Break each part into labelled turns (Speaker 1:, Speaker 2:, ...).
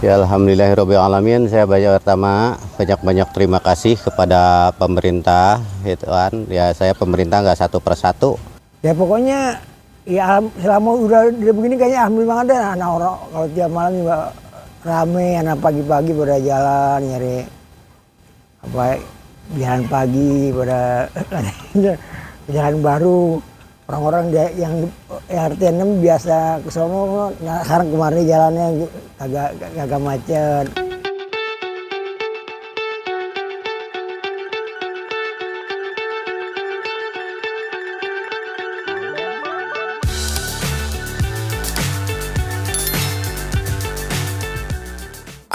Speaker 1: Ya, alhamdulillahirobbilalamin. Saya banyak terima kasih kepada pemerintah, gitu kan. Ya, saya pemerintah nggak satu persatu.
Speaker 2: Ya pokoknya ya selama udah begini kayaknya alhamdulillah banget deh anak orang kalau tiap malam juga rame anak pagi-pagi pada jalan nyari apa jalan pagi pada jalan baru orang-orang yang RT 6 biasa ke sono, nah sekarang kemarin jalannya agak macet.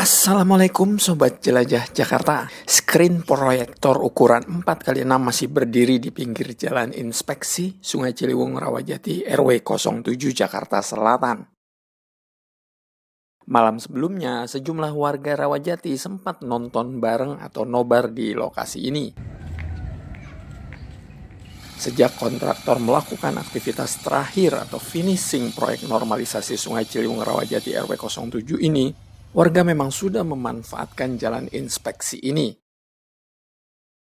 Speaker 3: Assalamualaikum Sobat Jelajah Jakarta. Screen proyektor ukuran 4x6 masih berdiri di pinggir jalan inspeksi Sungai Ciliwung Rawajati RW 07 Jakarta Selatan. Malam sebelumnya, sejumlah warga Rawajati sempat nonton bareng atau nobar di lokasi ini. Sejak kontraktor melakukan aktivitas terakhir atau finishing proyek normalisasi Sungai Ciliwung Rawajati RW 07 ini, warga memang sudah memanfaatkan jalan inspeksi ini.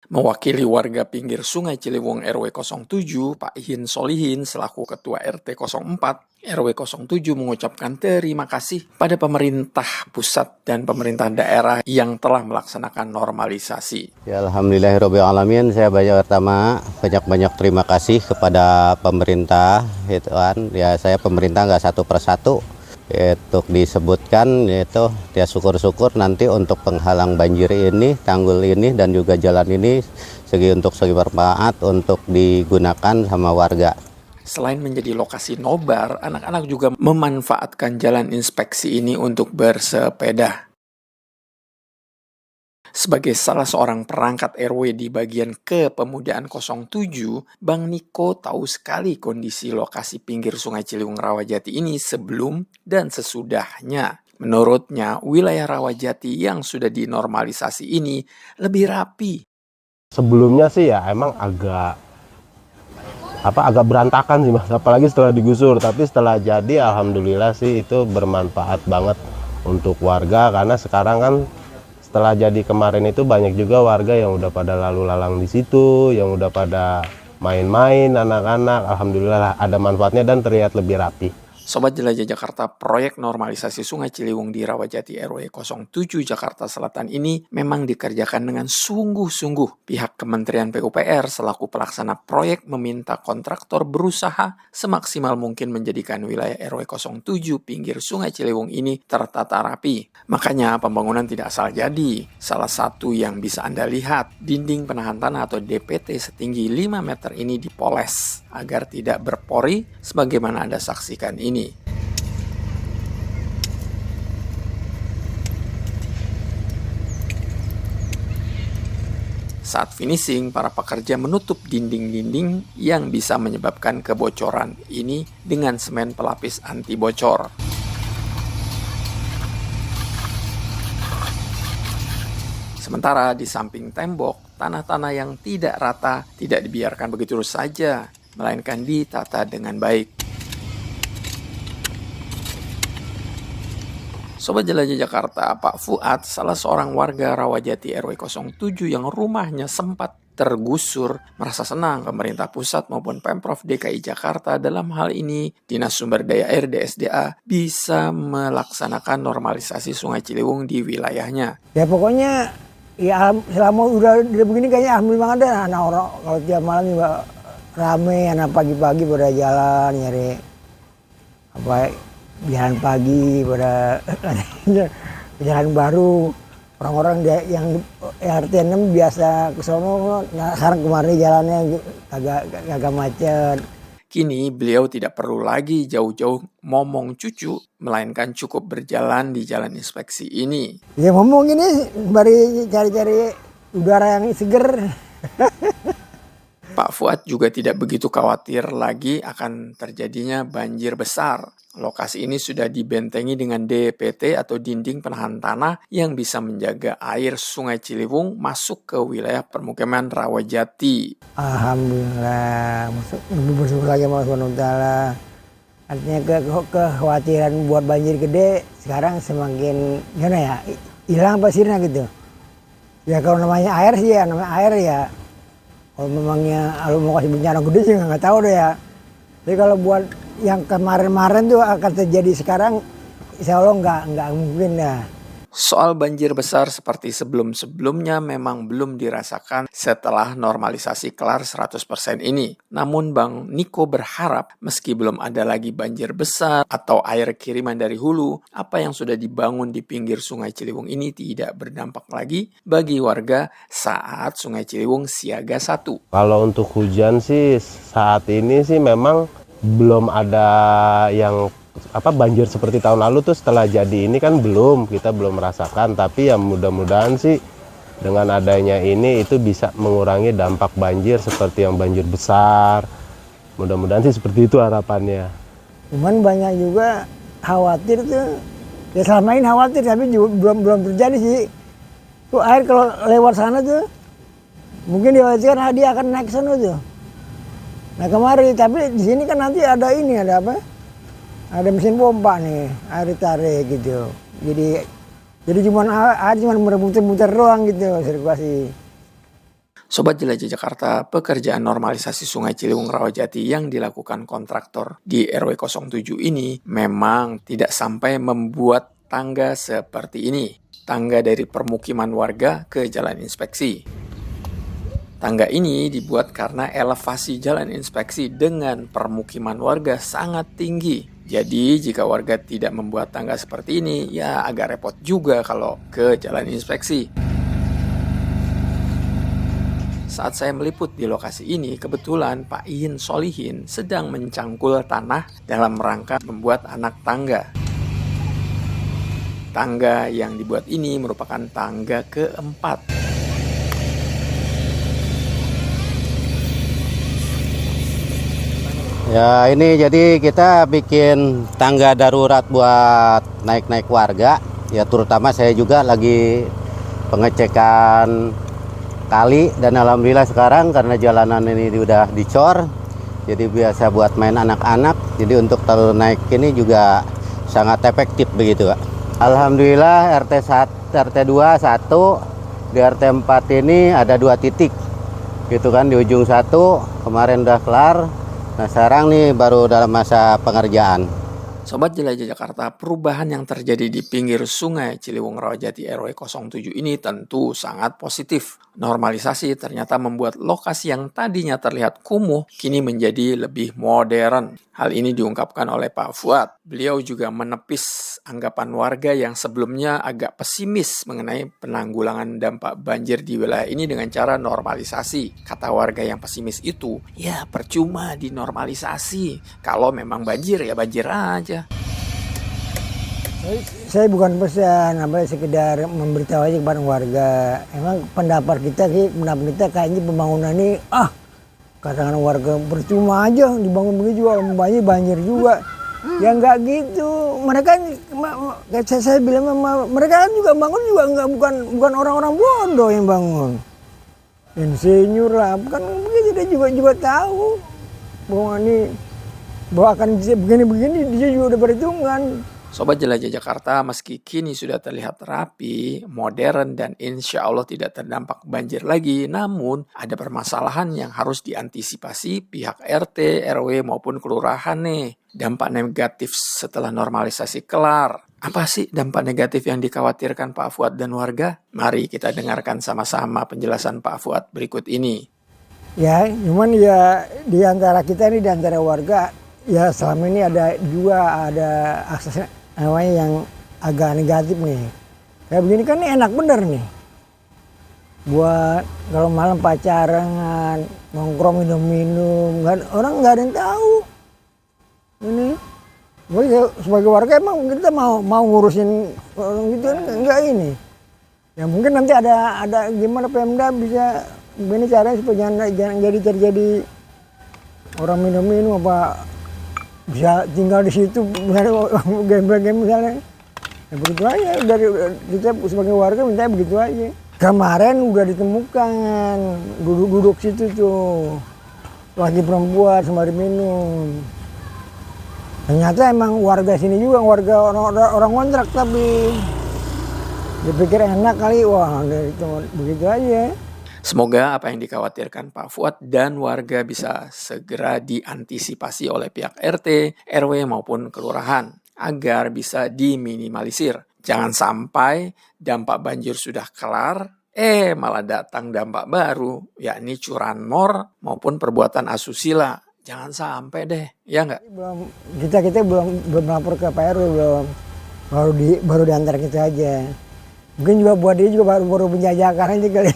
Speaker 3: Mewakili warga pinggir Sungai Ciliwung RW 07, Pak Ihin Solihin selaku Ketua RT 04, RW 07 mengucapkan terima kasih pada pemerintah pusat dan pemerintah daerah yang telah melaksanakan normalisasi.
Speaker 1: Ya, alhamdulillahirobbilalamin. Saya banyak terima kasih kepada pemerintah, gitu kan. Ya, saya pemerintah nggak satu persatu. Itu disebutkan yaitu ya syukur-syukur nanti untuk penghalang banjir ini, tanggul ini dan juga jalan ini segi bermanfaat untuk digunakan sama warga.
Speaker 3: Selain menjadi lokasi nobar, anak-anak juga memanfaatkan jalan inspeksi ini untuk bersepeda. Sebagai salah seorang perangkat RW di bagian Kepemudaan 07, Bang Niko tahu sekali kondisi lokasi pinggir Sungai Ciliwung Rawajati ini sebelum dan sesudahnya. Menurutnya, wilayah Rawajati yang sudah dinormalisasi ini lebih rapi.
Speaker 4: Sebelumnya sih ya emang agak berantakan sih Mas, apalagi setelah digusur. Tapi setelah jadi alhamdulillah sih itu bermanfaat banget untuk warga, karena sekarang kan setelah jadi kemarin itu banyak juga warga yang udah pada lalu lalang di situ, yang udah pada main-main anak-anak. Alhamdulillah ada manfaatnya dan terlihat lebih rapi.
Speaker 3: Sobat Jelajah Jakarta, proyek normalisasi Sungai Ciliwung di Rawajati RW 07 Jakarta Selatan ini memang dikerjakan dengan sungguh-sungguh. Pihak Kementerian PUPR selaku pelaksana proyek meminta kontraktor berusaha semaksimal mungkin menjadikan wilayah RW 07 pinggir Sungai Ciliwung ini tertata rapi. Makanya pembangunan tidak asal jadi. Salah satu yang bisa Anda lihat, dinding penahan tanah atau DPT setinggi 5 meter ini dipoles agar tidak berpori sebagaimana Anda saksikan ini. Saat finishing, para pekerja menutup dinding-dinding yang bisa menyebabkan kebocoran ini dengan semen pelapis anti bocor. Sementara di samping tembok, tanah-tanah yang tidak rata tidak dibiarkan begitu saja, melainkan ditata dengan baik. Sobat Jelajah Jakarta, Pak Fuad, salah seorang warga Rawajati RW 07 yang rumahnya sempat tergusur, merasa senang pemerintah pusat maupun Pemprov DKI Jakarta dalam hal ini Dinas Sumber Daya Air DSDA bisa melaksanakan normalisasi Sungai Ciliwung di wilayahnya.
Speaker 2: Ya pokoknya ya selama udah begini kayaknya alhamdulillah banget deh anak orang kalau tiap malam juga rame anak pagi-pagi pada jalan nyari apa jalan pagi pada jalan baru orang-orang yang RT 6 biasa ke sono, nah sekarang kemarin jalannya agak macet.
Speaker 3: Kini beliau tidak perlu lagi jauh-jauh momong cucu, melainkan cukup berjalan di jalan inspeksi ini.
Speaker 2: Ya ngomong ini bari cari-cari udara yang seger.
Speaker 3: Pak Fuad juga tidak begitu khawatir lagi akan terjadinya banjir besar. Lokasi ini sudah dibentengi dengan DPT atau dinding penahan tanah yang bisa menjaga air Sungai Ciliwung masuk ke wilayah permukiman Rawajati.
Speaker 2: Alhamdulillah, bersyukur lagi sama Allah SWT. Artinya kekhawatiran buat banjir gede sekarang semakin gimana ya, hilang pasirnya gitu. Ya kalau namanya air sih ya, namanya air ya. Kalau memangnya mau kasih bencana gede sih nggak tahu deh ya. Tapi kalau buat yang kemarin-kemarin tuh akan terjadi sekarang, insya Allah nggak mungkin ya.
Speaker 3: Soal banjir besar seperti sebelum-sebelumnya memang belum dirasakan setelah normalisasi kelar 100% ini. Namun Bang Niko berharap meski belum ada lagi banjir besar atau air kiriman dari hulu, apa yang sudah dibangun di pinggir Sungai Ciliwung ini tidak berdampak lagi bagi warga saat Sungai Ciliwung siaga 1.
Speaker 4: Kalau untuk hujan sih saat ini sih memang belum ada yang banjir seperti tahun lalu tuh setelah jadi ini kan kita belum merasakan, tapi ya mudah-mudahan sih dengan adanya ini itu bisa mengurangi dampak banjir seperti yang banjir besar. Mudah-mudahan sih seperti itu harapannya.
Speaker 2: Cuman banyak juga khawatir tuh, ya selama ini khawatir tapi juga belum terjadi sih. Tuh air kalau lewat sana tuh mungkin dikhawatirkan dia akan naik sana tuh. Nah kemarin, tapi di sini kan nanti ada ini, ada apa? Ada mesin pompa nih, air ditarik gitu. Jadi cuma air cuma muter-muter doang gitu sirkulasi.
Speaker 3: Sobat Jelajah Jakarta, pekerjaan normalisasi Sungai Ciliwung Rawajati yang dilakukan kontraktor di RW 07 ini memang tidak sampai membuat tangga seperti ini. Tangga dari permukiman warga ke jalan inspeksi. Tangga ini dibuat karena elevasi jalan inspeksi dengan permukiman warga sangat tinggi. Jadi jika warga tidak membuat tangga seperti ini, ya agak repot juga kalau ke jalan inspeksi. Saat saya meliput di lokasi ini, kebetulan Pak Iin Solihin sedang mencangkul tanah dalam rangka membuat anak tangga. Tangga yang dibuat ini merupakan tangga keempat.
Speaker 1: Ya ini jadi kita bikin tangga darurat buat naik-naik warga. Ya terutama saya juga lagi pengecekan kali dan alhamdulillah sekarang karena jalanan ini udah dicor. Jadi biasa buat main anak-anak. Jadi untuk taruh naik ini juga sangat efektif begitu, Pak. Alhamdulillah RT 2 1, di RT 4 ini ada 2 titik. Gitu kan di ujung 1 kemarin udah kelar. Nah sekarang nih baru dalam masa pengerjaan.
Speaker 3: Sobat Jelajah Jakarta, perubahan yang terjadi di pinggir Sungai Ciliwung Rawajati RW 07 ini tentu sangat positif. Normalisasi ternyata membuat lokasi yang tadinya terlihat kumuh kini menjadi lebih modern. Hal ini diungkapkan oleh Pak Fuad. Beliau juga menepis anggapan warga yang sebelumnya agak pesimis mengenai penanggulangan dampak banjir di wilayah ini dengan cara normalisasi. Kata warga yang pesimis itu, ya percuma dinormalisasi. Kalau memang banjir ya banjir aja.
Speaker 2: Saya bukan pesan, sekedar memberitahu aja kepada warga. Emang pendapat kita kayaknya pembangunan ini katakan warga percuma aja dibangun begitu juga, banjir juga. Ya nggak gitu. Mereka saya bilang mereka kan juga bangun juga bukan orang-orang bodoh yang bangun. Insinyur lah, kan begitu dia juga tahu bahwa akan begini dia juga udah perhitungan.
Speaker 3: Sobat Jelajah Jakarta, meski kini sudah terlihat rapi, modern, dan insya Allah tidak terdampak banjir lagi, namun ada permasalahan yang harus diantisipasi pihak RT, RW, maupun kelurahan nih. Dampak negatif setelah normalisasi kelar. Apa sih dampak negatif yang dikhawatirkan Pak Fuad dan warga? Mari kita dengarkan sama-sama penjelasan Pak Fuad berikut ini.
Speaker 2: Ya, cuman ya di antara kita ini, di antara warga, ya selama ini ada akses namanya yang agak negatif nih. Kayak begini kan ini enak bener nih. Buat kalau malam pacaran, nongkrong minum-minum, orang nggak ada yang tahu. Ini, sebagai warga emang kita mau ngurusin orang gitu kan enggak ini. Ya mungkin nanti ada gimana Pemda bisa begini caranya supaya jangan jadi terjadi orang minum-minum apa bisa tinggal di situ game misalnya. Ya begitu aja dari kita sebagai warga minta begitu aja. Kemarin udah ditemukan duduk situ tuh laki perempuan sembari minum. Ternyata emang warga sini juga, warga orang kontrak, tapi dipikir enak kali, wah itu begitu aja.
Speaker 3: Semoga apa yang dikhawatirkan Pak Fuad dan warga bisa segera diantisipasi oleh pihak RT, RW maupun kelurahan agar bisa diminimalisir. Jangan sampai dampak banjir sudah kelar, malah datang dampak baru, yakni curanmor maupun perbuatan asusila. Jangan sampai deh, ya nggak?
Speaker 2: Kita belum lapor ke Pak RW, belum, baru diantar kita aja. Mungkin juga buat dia juga baru menjajakan aja kali.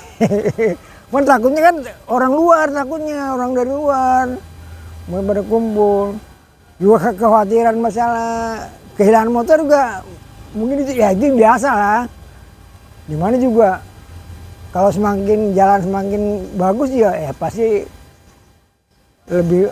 Speaker 2: Kan takutnya kan orang luar, takutnya orang dari luar mau pada kumpul. Juga kekhawatiran masalah kehilangan motor juga mungkin itu biasa lah. Dimana juga kalau semakin jalan semakin bagus ya pasti lebih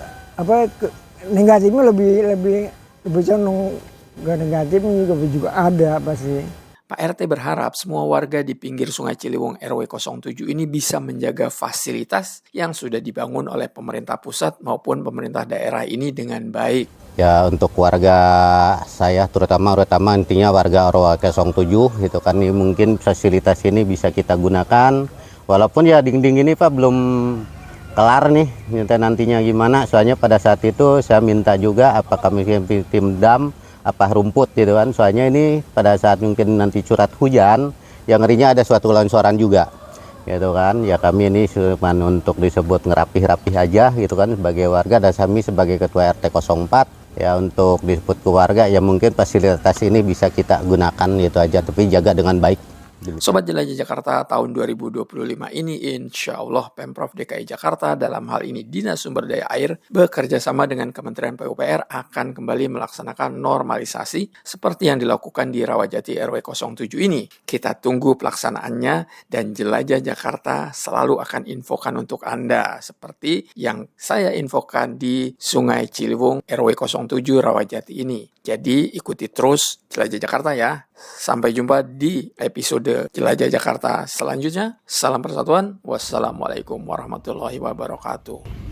Speaker 2: negatifnya lebih condong ke negatifnya juga ada pasti.
Speaker 3: Pak RT berharap semua warga di pinggir Sungai Ciliwung RW 07 ini bisa menjaga fasilitas yang sudah dibangun oleh pemerintah pusat maupun pemerintah daerah ini dengan baik.
Speaker 1: Ya untuk warga saya terutama intinya warga RW 07 gitu kan, ini mungkin fasilitas ini bisa kita gunakan. Walaupun ya dinding ini Pak belum kelar nih, nantinya gimana. Soalnya pada saat itu saya minta juga apakah mungkin tim dam apa rumput gitu kan, soalnya ini pada saat mungkin nanti curhat hujan yang ngerinya ada suatu longsoran juga gitu kan. Ya kami ini cuma untuk disebut ngerapih-rapih aja gitu kan sebagai warga, dan kami sebagai ketua RT 04 ya untuk disebut ke warga ya mungkin fasilitas ini bisa kita gunakan gitu aja, tapi jaga dengan baik.
Speaker 3: Sobat Jelajah Jakarta tahun 2025 ini insya Allah Pemprov DKI Jakarta dalam hal ini Dinas Sumber Daya Air bekerja sama dengan Kementerian PUPR akan kembali melaksanakan normalisasi seperti yang dilakukan di Rawajati RW 07 ini. Kita tunggu pelaksanaannya dan Jelajah Jakarta selalu akan infokan untuk Anda seperti yang saya infokan di Sungai Ciliwung RW 07 Rawajati ini. Jadi ikuti terus Jelajah Jakarta ya. Sampai jumpa di episode Jelajah Jakarta selanjutnya. Salam persatuan. Wassalamualaikum warahmatullahi wabarakatuh.